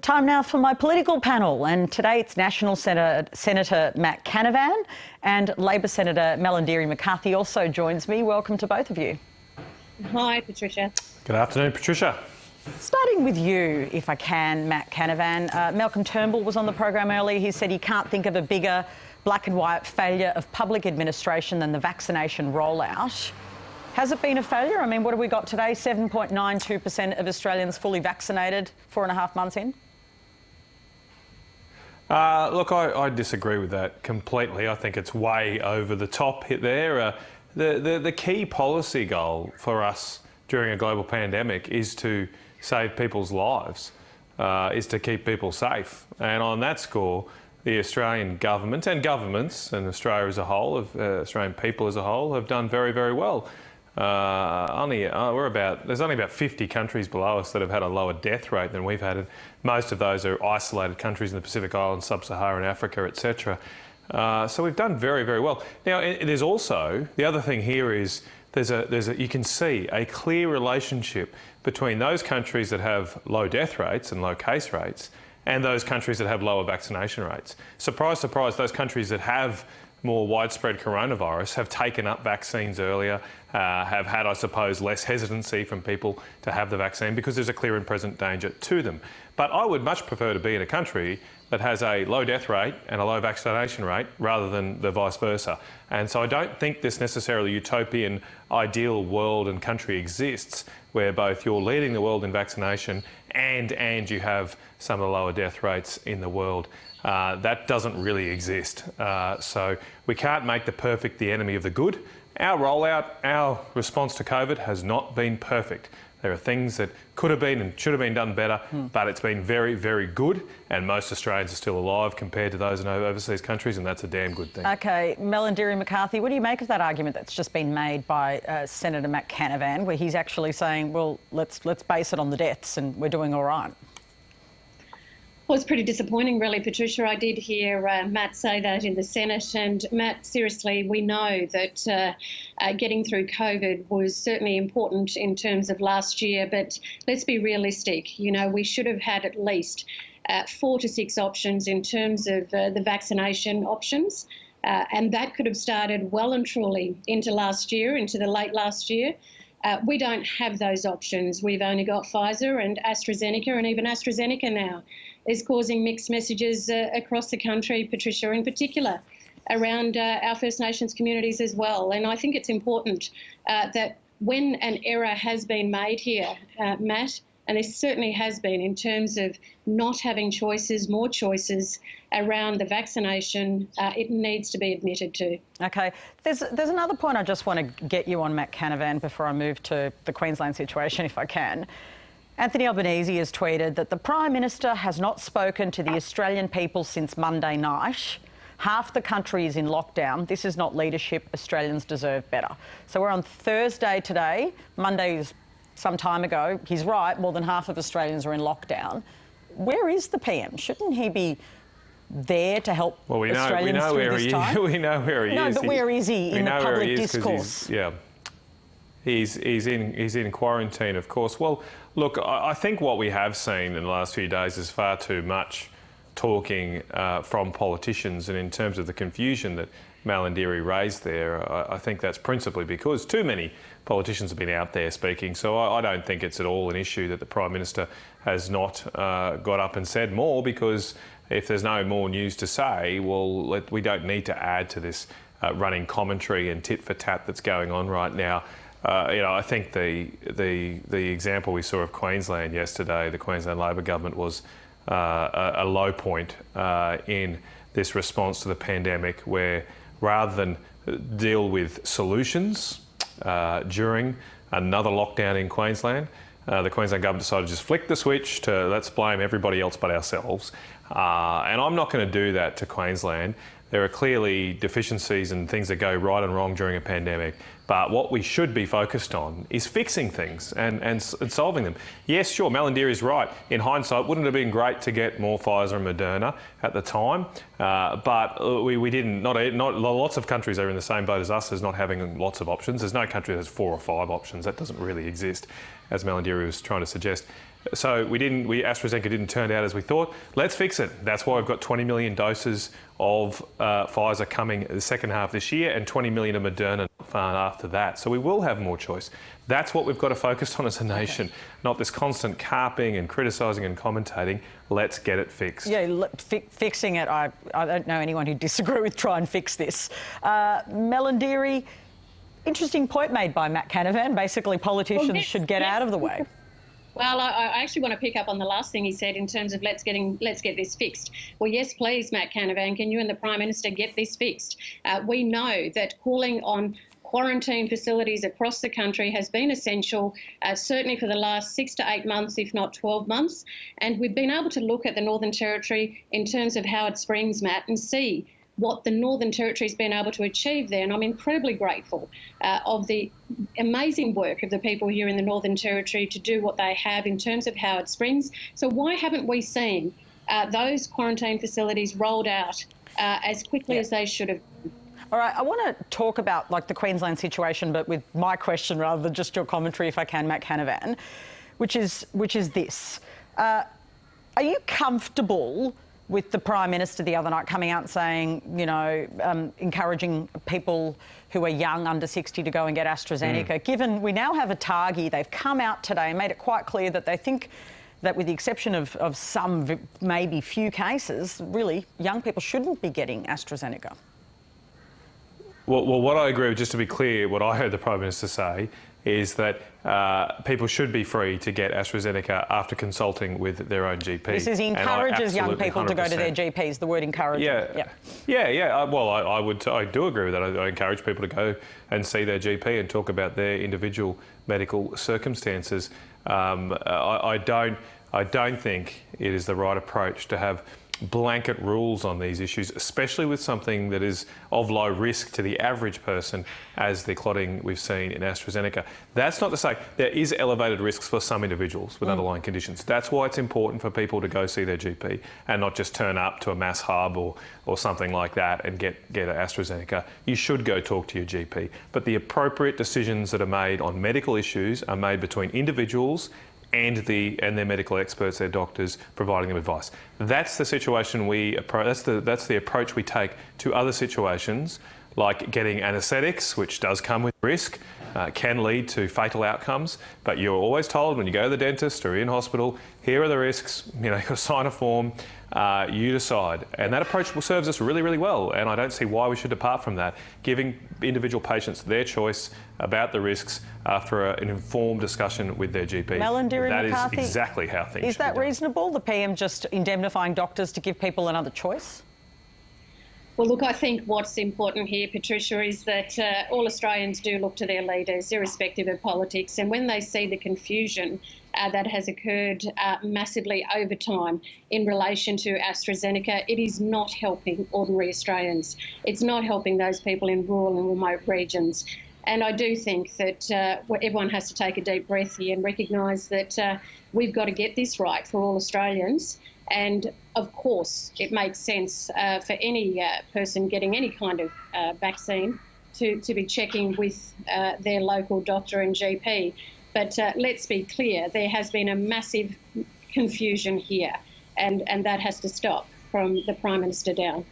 Time now for my political panel, and today it's National Senator Matt Canavan and Labor Senator Malarndirri McCarthy also joins me. Welcome to both of you. Hi, Patricia. Good afternoon, Patricia. Starting with you, if I can, Matt Canavan. Malcolm Turnbull was on the program earlier. He said he can't think of a bigger black and white failure of public administration than the vaccination rollout. Has it been a failure? I mean, what have we got today? 7.92% of Australians fully vaccinated 4.5 months in? Look, I disagree with that completely. I think it's way over the top there. The key policy goal for us during a global pandemic is to save people's lives, is to keep people safe. And on that score, the Australian government and governments and Australia as a whole, Australian people as a whole, have done very, very well. There's only about 50 countries below us that have had a lower death rate than we've had, and most of those are isolated countries in the Pacific Islands, Sub-Saharan Africa, etc. So we've done very, very well. Now, there's also the other thing here is you can see a clear relationship between those countries that have low death rates and low case rates and those countries that have lower vaccination rates. Surprise, surprise, those countries that have more widespread coronavirus have taken up vaccines earlier, have had, I suppose, less hesitancy from people to have the vaccine because there's a clear and present danger to them. But I would much prefer to be in a country that has a low death rate and a low vaccination rate rather than the vice versa. And so I don't think this necessarily utopian ideal world and country exists where both you're leading the world in vaccination and you have some of the lower death rates in the world. That doesn't really exist. So we can't make the perfect the enemy of the good. Our rollout, our response to COVID has not been perfect. There are things that could have been and should have been done better, but it's been very, very good, and most Australians are still alive compared to those in overseas countries, and that's a damn good thing. OK, Malarndirri McCarthy, what do you make of that argument that's just been made by Senator Matt Canavan, where he's actually saying, well, let's base it on the deaths and we're doing all right? Well, it's pretty disappointing, really, Patricia. I did hear Matt say that in the Senate. And, Matt, seriously, we know that getting through COVID was certainly important in terms of last year. But let's be realistic. You know, we should have had at least 4 to 6 options in terms of the vaccination options. And that could have started well and truly into last year, into the late last year. We don't have those options. We've only got Pfizer and AstraZeneca, and even AstraZeneca now is causing mixed messages across the country, Patricia, in particular, around our First Nations communities as well. And I think it's important that when an error has been made here, Matt, and there certainly has been in terms of not having choices, more choices around the vaccination, it needs to be admitted to. OK. There's another point I just want to get you on, Matt Canavan, before I move to the Queensland situation, if I can. Anthony Albanese has tweeted that the Prime Minister has not spoken to the Australian people since Monday night. Half the country is in lockdown. This is not leadership. Australians deserve better. So we're on Thursday today. Monday is some time ago. He's right, more than half of Australians are in lockdown. Where is the PM? Shouldn't he be there to help Australians through this time? We know where he is. No, but where is he in the public discourse? He's in quarantine, of course. Well, look, I think what we have seen in the last few days is far too much talking from politicians, and in terms of the confusion that Malarndirri raised there, I think that's principally because too many politicians have been out there speaking. So I don't think it's at all an issue that the Prime Minister has not got up and said more, because if there's no more news to say, well, we don't need to add to this running commentary and tit for tat that's going on right now. I think the example we saw of Queensland yesterday, the Queensland Labor government, was a low point in this response to the pandemic, where rather than deal with solutions during another lockdown in Queensland, the Queensland government decided to just flick the switch to let's blame everybody else but ourselves. And I'm not going to do that to Queensland. There are clearly deficiencies and things that go right and wrong during a pandemic. But what we should be focused on is fixing things and solving them. Yes, sure, Malarndirri is right. In hindsight, wouldn't it have been great to get more Pfizer and Moderna at the time? But we didn't. Lots of countries are in the same boat as us as not having lots of options. There's no country that has 4 or 5 options. That doesn't really exist, as Malarndirri was trying to suggest. So AstraZeneca didn't turn out as we thought. Let's fix it. That's why we've got 20 million doses of Pfizer coming the second half this year and 20 million of Moderna after that. So we will have more choice. That's what we've got to focus on as a nation, not this constant carping and criticising and commentating. Let's get it fixed. Yeah, fixing it, I don't know anyone who'd disagree with try and fix this. Malarndirri, interesting point made by Matt Canavan. Basically, politicians should get out of the way. Well, I actually want to pick up on the last thing he said in terms of let's get this fixed. Well, yes, please, Matt Canavan, can you and the Prime Minister get this fixed? We know that calling on quarantine facilities across the country has been essential, certainly for the last 6 to 8 months, if not 12 months. And we've been able to look at the Northern Territory in terms of Howard Springs, Matt, and see what the Northern Territory's been able to achieve there. And I'm incredibly grateful of the amazing work of the people here in the Northern Territory to do what they have in terms of Howard Springs. So why haven't we seen those quarantine facilities rolled out as quickly as they should have? All right, I want to talk about the Queensland situation, but with my question rather than just your commentary, if I can, Matt Canavan, which is this. Are you comfortable with the Prime Minister the other night coming out and saying, encouraging people who are young, under 60, to go and get AstraZeneca, given we now have a target? They've come out today and made it quite clear that they think that with the exception of some, maybe few cases, really, young people shouldn't be getting AstraZeneca. Well, what I agree with, just to be clear, what I heard the Prime Minister say is that people should be free to get AstraZeneca after consulting with their own GP. This is encourages young people to go to their GPs, the word encourages. Yeah. Well, I do agree with that. I encourage people to go and see their GP and talk about their individual medical circumstances. I don't think it is the right approach to have blanket rules on these issues, especially with something that is of low risk to the average person, as the clotting we've seen in AstraZeneca. That's not to say there is elevated risks for some individuals with underlying conditions. That's why it's important for people to go see their GP and not just turn up to a mass hub or something like that and get AstraZeneca. You should go talk to your GP. But the appropriate decisions that are made on medical issues are made between individuals and their medical experts, their doctors, providing them advice. That's the situation that's the approach we take to other situations, like getting anaesthetics, which does come with risk, can lead to fatal outcomes. But you're always told when you go to the dentist or in hospital, here are the risks. You've got to sign a form. You decide. And that approach serves us really, really well. And I don't see why we should depart from that, giving individual patients their choice about the risks after an informed discussion with their GP. Malarndirri McCarthy, is exactly how things is that reasonable, the PM just indemnifying doctors to give people another choice? Well, look, I think what's important here, Patricia, is that all Australians do look to their leaders, irrespective of politics. And when they see the confusion that has occurred massively over time in relation to AstraZeneca, it is not helping ordinary Australians. It's not helping those people in rural and remote regions. And I do think that everyone has to take a deep breath here and recognise that we've got to get this right for all Australians. And of course, it makes sense for any person getting any kind of vaccine to be checking with their local doctor and GP. But let's be clear, there has been a massive confusion here, and that has to stop from the Prime Minister down.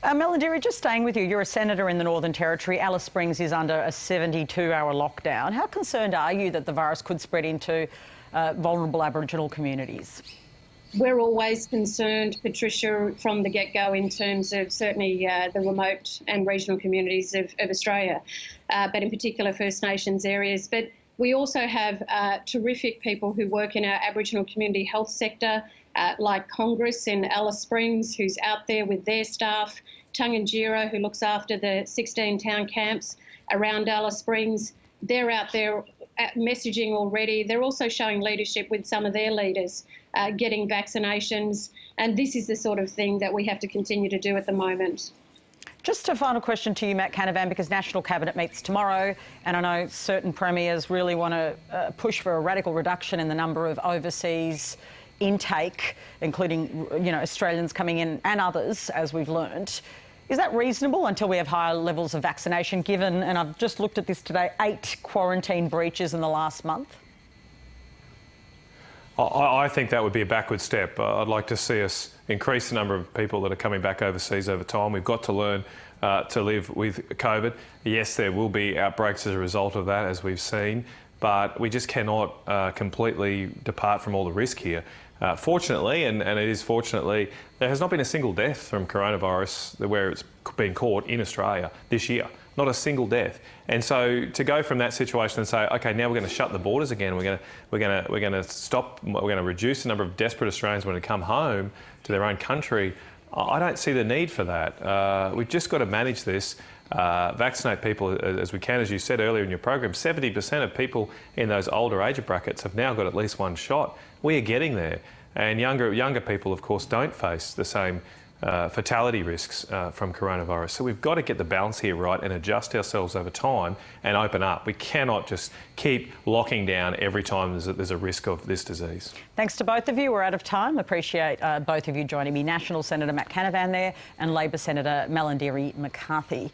Malarndirri, just staying with you, you're a senator in the Northern Territory. Alice Springs is under a 72-hour lockdown. How concerned are you that the virus could spread into vulnerable Aboriginal communities? We're always concerned, Patricia, from the get-go in terms of certainly the remote and regional communities of Australia, but in particular First Nations areas. But we also have terrific people who work in our Aboriginal community health sector, like Congress in Alice Springs, who's out there with their staff, Tunganjira, who looks after the 16 town camps around Alice Springs. They're out there messaging already. They're also showing leadership with some of their leaders, getting vaccinations. And this is the sort of thing that we have to continue to do at the moment. Just a final question to you, Matt Canavan, because National Cabinet meets tomorrow, and I know certain premiers really want to push for a radical reduction in the number of overseas intake, including Australians coming in and others, as we've learnt. Is that reasonable until we have higher levels of vaccination, given, and I've just looked at this today, 8 quarantine breaches in the last month? I think that would be a backward step. I'd like to see us increase the number of people that are coming back overseas over time. We've got to learn to live with COVID. Yes, there will be outbreaks as a result of that, as we've seen, but we just cannot completely depart from all the risk here. Fortunately, and it is fortunately, there has not been a single death from coronavirus where it's been caught in Australia this year. Not a single death. And so to go from that situation and say, okay, now we're going to shut the borders again, we're going to stop, we're going to reduce the number of desperate Australians when they come home to their own country, I don't see the need for that. We've just got to manage this. Vaccinate people as we can. As you said earlier in your program, 70% of people in those older age brackets have now got at least one shot. We are getting there. And younger people, of course, don't face the same fatality risks from coronavirus. So we've got to get the balance here right and adjust ourselves over time and open up. We cannot just keep locking down every time there's a risk of this disease. Thanks to both of you. We're out of time. Appreciate both of you joining me. National Senator Matt Canavan there and Labor Senator Malarndirri McCarthy.